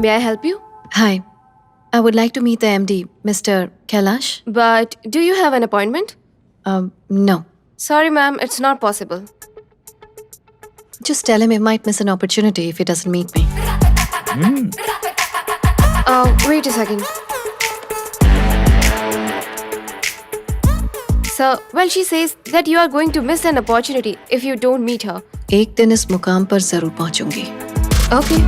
May I help you? Hi, I would like to meet the MD, Mr. Kailash. But do you have an appointment? No. Sorry, ma'am, it's not possible. Just tell him he might miss an opportunity if he doesn't meet me. Wait a second. Sir, well, she says that you are going to miss an opportunity if you don't meet her. एक दिन इस मुकाम पर जरूर पहुंचूंगी. Okay.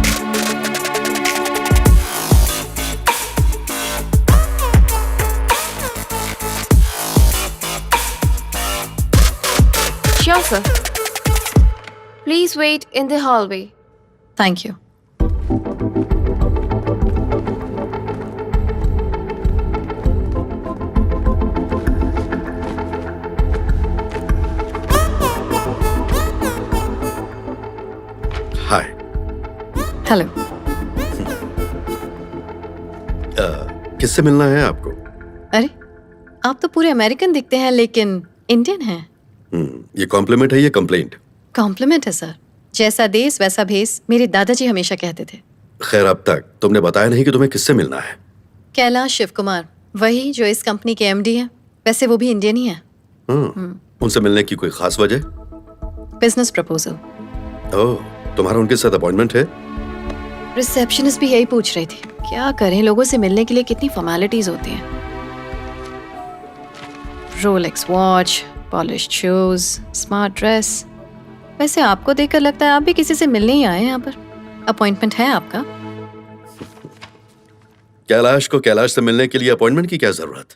Sure, sir. Please wait in the hallway. Thank you. Hi. Hello. किससे मिलना है आपको? अरे, आप तो पूरे अमेरिकन दिखते हैं लेकिन इंडियन हैं. ये कॉम्प्लीमेंट है या कंप्लेंट? कॉम्प्लीमेंट है सर. जैसा देश वैसा भेस, मेरे दादाजी हमेशा कहते थे. खैर, अब तक तुमने बताया नहीं कि तुम्हें किससे मिलना है. कैलाश शिव कुमार, वही जो इस कंपनी के एमडी हैं. वैसे वो भी इंडियन ही हैं. उनसे मिलने की कोई खास वजह? Business proposal. ओह, तुम्हारा उनके साथ अपॉइंटमेंट है? रिसेप्शनिस्ट भी यही पूछ रही थी. क्या करें, लोगों से मिलने के लिए कितनी फॉर्मेलिटीज होती हैं. Rolex watch, polished shoes, smart dress. वैसे आपको देखकर लगता है आप भी किसी से मिलने ही आए हैं यहाँ पर. अपॉइंटमेंट है आपका? कैलाश को कैलाश से मिलने के लिए अपॉइंटमेंट की क्या जरूरत?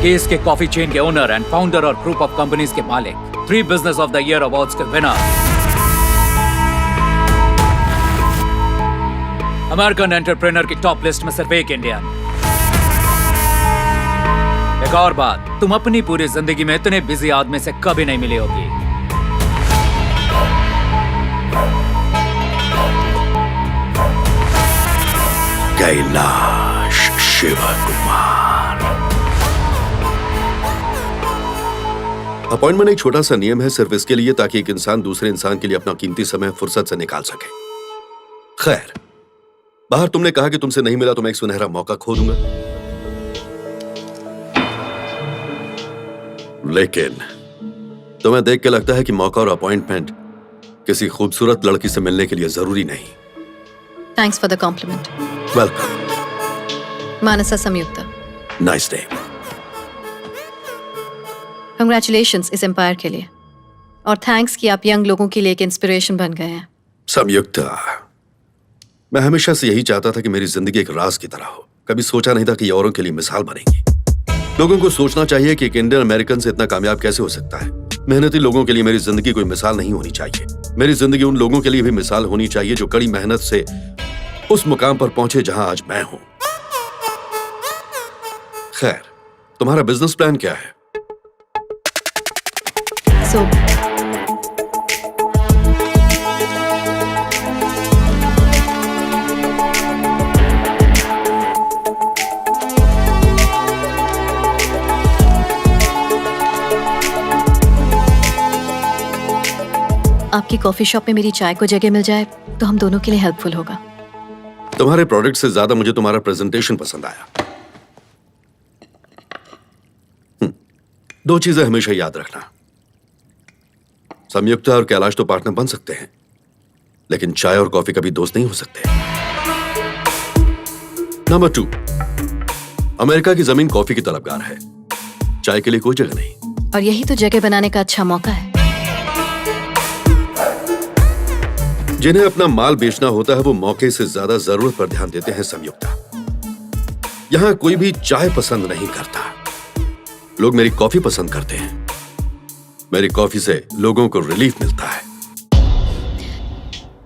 केस के कॉफी चेन के ओनर एंड फाउंडर और ग्रुप ऑफ कंपनीज के मालिक, 3 business of the year awards के विनर, अमेरिकन एंटरप्रेन्योर की टॉप लिस्ट में सिर्फ एक इंडियन. एक और बात, तुम अपनी पूरी जिंदगी में इतने बिजी आदमी से कभी नहीं मिली होगी. कैलाश शिव कुमार. अपॉइंटमेंट एक छोटा सा नियम है, सिर्फ इसके लिए ताकि एक इंसान दूसरे इंसान के लिए अपना कीमती समय फुर्सत से निकाल सके. खैर, बाहर तुमने कहा कि तुमसे नहीं मिला तो मैं एक सुनहरा मौका खो दूंगा. लेकिन तुम्हें देख के लगता है कि मौका और अपॉइंटमेंट किसी खूबसूरत लड़की से मिलने के लिए जरूरी नहीं. Thanks for the compliment. Welcome. Manasa Samyukta. Nice day. Congratulations इस एम्पायर के लिए. और थैंक्स कि आप यंग लोगों के लिए एक इंस्पिरेशन बन गए हैं. संयुक्ता, मैं हमेशा से यही चाहता था कि मेरी जिंदगी एक राज की तरह हो. कभी सोचा नहीं था कि ये औरों के लिए मिसाल बनेगी. लोगों को सोचना चाहिए कि एक इंडियन अमेरिकन से इतना कामयाब कैसे हो सकता है. मेहनती लोगों के लिए मेरी जिंदगी कोई मिसाल नहीं होनी चाहिए. मेरी जिंदगी उन लोगों के लिए भी मिसाल होनी चाहिए जो कड़ी मेहनत से उस मुकाम पर पहुंचे जहां आज मैं हूं. खैर, तुम्हारा बिजनेस प्लान क्या है? सो आपकी कॉफी शॉप में मेरी चाय को जगह मिल जाए तो हम दोनों के लिए हेल्पफुल होगा. तुम्हारे प्रोडक्ट से ज्यादा मुझे तुम्हारा प्रेजेंटेशन पसंद आया. 2 चीजें हमेशा याद रखना. संयुक्ता और कैलाश तो पार्टनर बन सकते हैं, लेकिन चाय और कॉफी कभी दोस्त नहीं हो सकते. नंबर 2, अमेरिका की जमीन कॉफी की तलबगार है, चाय के लिए कोई जगह नहीं. और यही तो जगह बनाने का अच्छा मौका है. जिन्हें अपना माल बेचना होता है वो मौके से ज्यादा जरूरत पर ध्यान देते हैं. संयुक्ता, यहां कोई भी चाय पसंद नहीं करता, लोग मेरी कॉफी पसंद करते हैं. मेरी कॉफी से लोगों को रिलीफ मिलता है.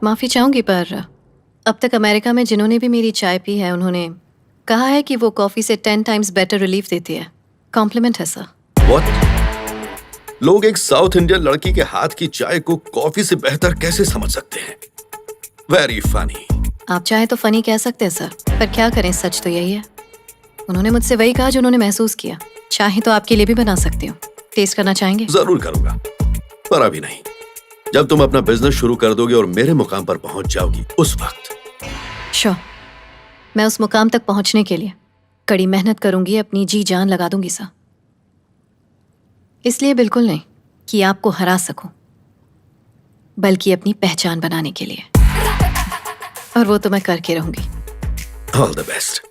माफी चाहूंगी पर अब तक अमेरिका में जिन्होंने भी मेरी चाय पी है उन्होंने कहा है कि वो कॉफी से 10 टाइम्स बेटर रिलीफ देती है. कॉम्प्लीमेंट है सर. What? लोग एक साउथ इंडियन लड़की के हाथ की चाय को कॉफी से बेहतर कैसे समझ सकते हैं? Very funny. आप चाहे तो फनी कह सकते हैं सर, पर क्या करें, सच तो यही है. उन्होंने मुझसे वही कहा जो उन्होंने महसूस किया. चाहे तो आपके लिए भी बना सकती हूँ. टेस्ट करना चाहेंगे? जरूर करूंगा, पर अभी नहीं. जब तुम अपना बिजनेस शुरू कर दोगे और मेरे मुकाम पर पहुंच जाओगी, उस वक्त श्योर, मैं उस मुकाम तक पहुंचने के लिए कड़ी मेहनत करूंगी, अपनी जी जान लगा दूंगी सर। इसलिए बिल्कुल नहीं कि आपको हरा सकूं, बल्कि अपनी पहचान बनाने के लिए, और वो तो मैं करके रहूंगी। All the best.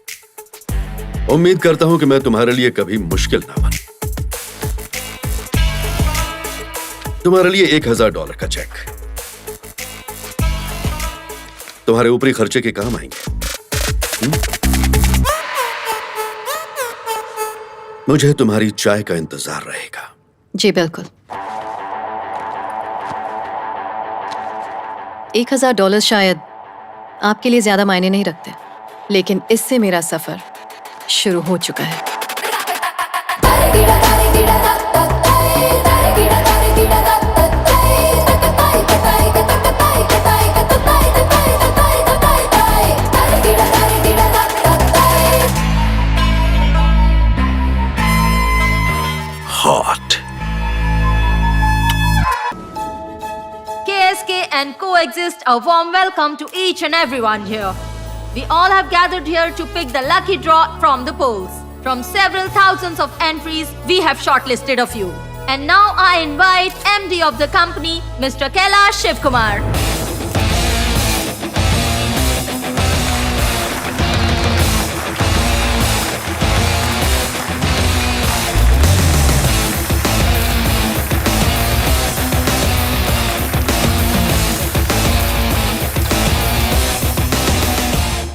उम्मीद करता हूं कि मैं तुम्हारे लिए कभी मुश्किल ना बनूं। तुम्हारे लिए $1000 का चेक तुम्हारे ऊपरी खर्चे के काम आएंगे। मुझे तुम्हारी चाय का इंतजार रहेगा। जी बिल्कुल। $1000 शायद आपके लिए ज्यादा मायने नहीं रखते, लेकिन इससे मेरा सफर शुरू हो चुका है। Hot. KSK and Coexist, a warm welcome to each and everyone here. We all have gathered here to pick the lucky draw from the polls. From several thousands of entries, we have shortlisted a few. And now I invite MD of the company, Mr. Kailash Shivkumar.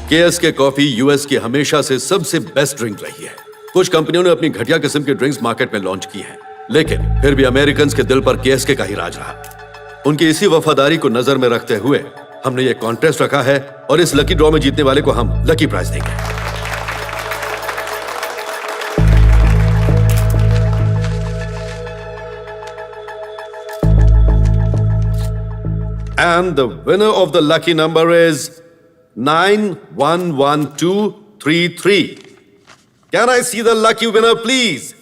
KSK coffee US की हमेशा से सबसे best drink रही है। कुछ कंपनियों ने अपनी घटिया किस्म की ड्रिंक्स मार्केट में लॉन्च की हैं, लेकिन फिर भी अमेरिकन्स के दिल पर KSK का ही राज रहा। उनकी इसी वफादारी को नजर में रखते हुए हमने ये कॉन्टेस्ट रखा है और इस लकी ड्रॉ में जीतने वाले को हम लकी प्राइज देंगे। And the winner of the lucky number is 911233. Can I see the lucky winner, please?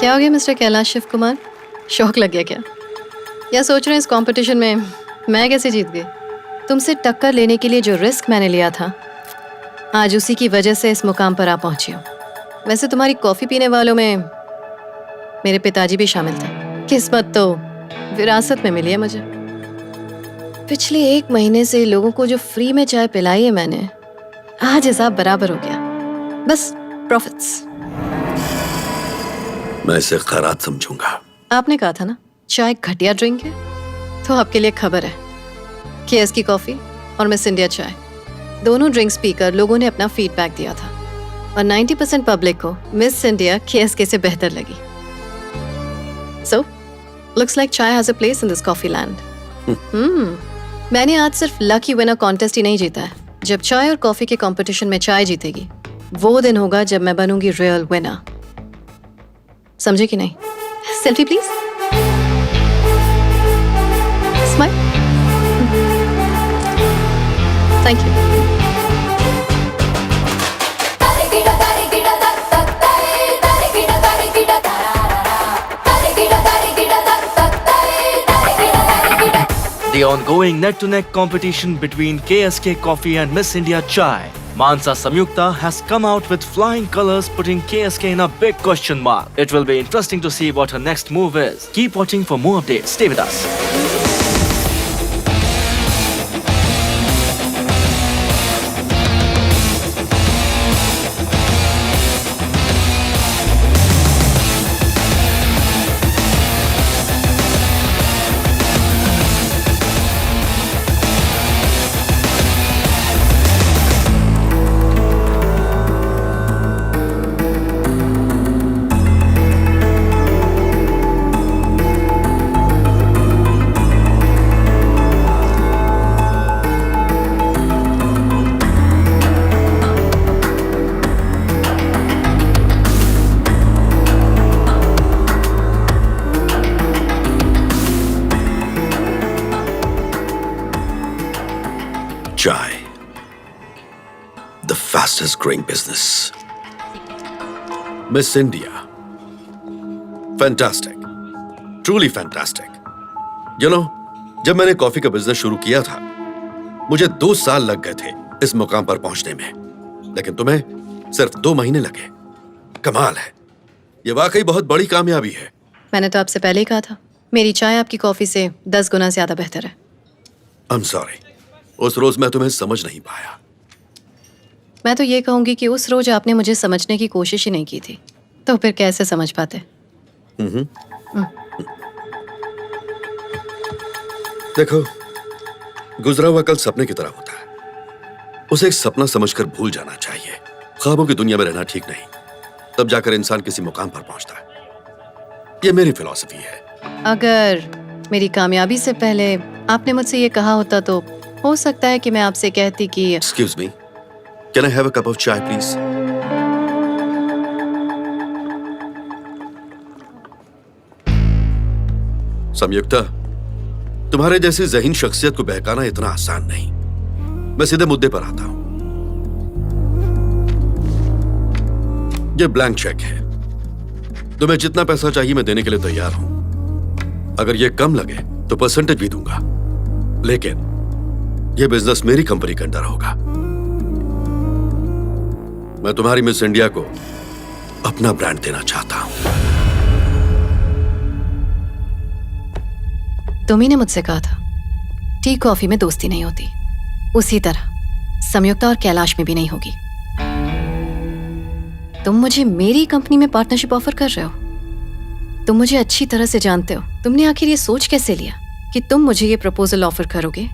क्या हो गया मिस्टर कैलाश शिव कुमार? शौक लग गया क्या? या सोच रहे हैं इस कंपटीशन में मैं कैसे जीत गई? तुमसे टक्कर लेने के लिए जो रिस्क मैंने लिया था, आज उसी की वजह से इस मुकाम पर आ पहुंची हूँ। वैसे तुम्हारी कॉफी पीने वालों में मेरे पिताजी भी शामिल थे। किस्मत तो विरासत में मिली है मुझे। पिछले 1 महीने से लोगों को जो फ्री में चाय पिलाई है मैंने, आज हिसाब बराबर हो गया। बस प्रॉफिट्स। मैं इसे खैरात समझूंगा। आपने कहा था ना चाय घटिया ड्रिंक है, तो आपके लिए खबर है, KSK कॉफी और मिस इंडिया चाय दोनों ड्रिंक्स पीकर लोगों ने अपना फीडबैक दिया था और 90% पब्लिक को मिस इंडिया KSK से बेहतर लगी। सो लुक्स लाइक चाय has a place in this coffee land. मैंने आज सिर्फ लकी विनर कॉन्टेस्ट ही नहीं जीता है। जब चाय और कॉफी के कंपटीशन में चाय जीतेगी, वो दिन होगा जब मैं बनूंगी रियल विनर। समझे कि नहीं? Selfie please. Smile. Thank you. The ongoing neck-to-neck competition between KSK Coffee and Miss India Chai, Mansa Samyukta has come out with flying colors, putting KSK in a big question mark. It will be interesting to see what her next move is. Keep watching for more updates. Stay with us. fastest growing business. Miss India. Fantastic. Truly fantastic. You know, जब मैंने coffee का business शुरू किया था, मुझे 2 साल लग गए थे इस मुकाम पर पहुंचने में, लेकिन तुम्हें सिर्फ 2 महीने लगे। कमाल है। ये वाकई बहुत बड़ी कामयाबी है। मैंने तो आपसे पहले ही कहा था, मेरी चाय आपकी कॉफी से 10 गुना ज्यादा बेहतर है। I'm sorry. उस रोज मैं तुम्हें समझ नहीं पाया। मैं तो ये कहूंगी कि उस रोज आपने मुझे समझने की कोशिश ही नहीं की थी, तो फिर कैसे समझ पाते? देखो, गुजरा हुआ कल सपने की तरह होता है। उसे एक सपना समझकर भूल जाना चाहिए। ख्वाबों की दुनिया में रहना ठीक नहीं, तब जाकर इंसान किसी मुकाम पर पहुंचता है। ये मेरी फिलॉसफी है। अगर मेरी कामयाबी से पहले आपने मुझसे ये कहा होता तो हो सकता है कि मैं आपसे कहती कि Excuse me. Can I have a cup of chai, please? संयुक्ता, तुम्हारे जैसी ज़हीन शख्सियत को बहकाना इतना आसान नहीं। मैं सीधे मुद्दे पर आता हूं। ये ब्लैंक चेक है। तुम्हें जितना पैसा चाहिए मैं देने के लिए तैयार हूं। अगर ये कम लगे तो परसेंटेज भी दूंगा, लेकिन ये बिजनेस मेरी कंपनी के अंडर होगा। मैं तुम्हारी मिस इंडिया को अपना ब्रांड देना चाहता हूं। तुम ही ने मुझसे कहा था टी कॉफी में दोस्ती नहीं होती, उसी तरह संयुक्ता और कैलाश में भी नहीं होगी। तुम मुझे मेरी कंपनी में पार्टनरशिप ऑफर कर रहे हो। तुम मुझे अच्छी तरह से जानते हो। तुमने आखिर ये सोच कैसे लिया कि तुम मुझे ये प्रपोजल ऑफर करोगे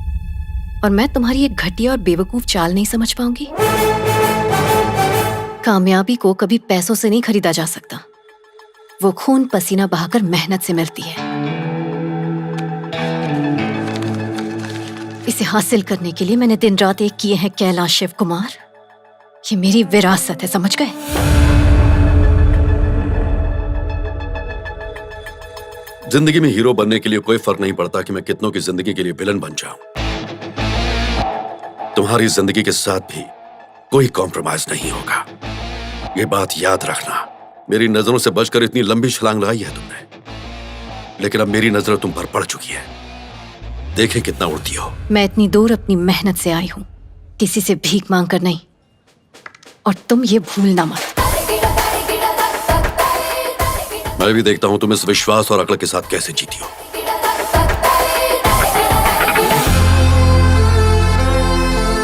और मैं तुम्हारी एक घटिया और बेवकूफ चाल नहीं समझ पाऊंगी? कामयाबी को कभी पैसों से नहीं खरीदा जा सकता। वो खून पसीना बहाकर मेहनत से मिलती है। इसे हासिल करने के लिए मैंने दिन रात एक किए हैं कैलाश शिव कुमार। ये मेरी विरासत है, समझ गए? जिंदगी में हीरो बनने के लिए कोई फर्क नहीं पड़ता कि मैं कितनों की जिंदगी के लिए विलन बन जाऊं। तुम्हारी जिंदगी के साथ भी कोई कॉम्प्रोमाइज नहीं होगा। ये बात याद रखना। मेरी नजरों से बचकर इतनी लंबी छलांग लगाई है तुमने, लेकिन अब मेरी नजर तुम पर पड़ चुकी है। देखें कितना उड़ती हो। मैं इतनी दूर अपनी मेहनत से आई हूं, किसी से भीख मांग कर नहीं। और तुम ये भूलना मत। मैं भी देखता हूं तुम इस विश्वास और अक्ल के साथ कैसे जीती हो।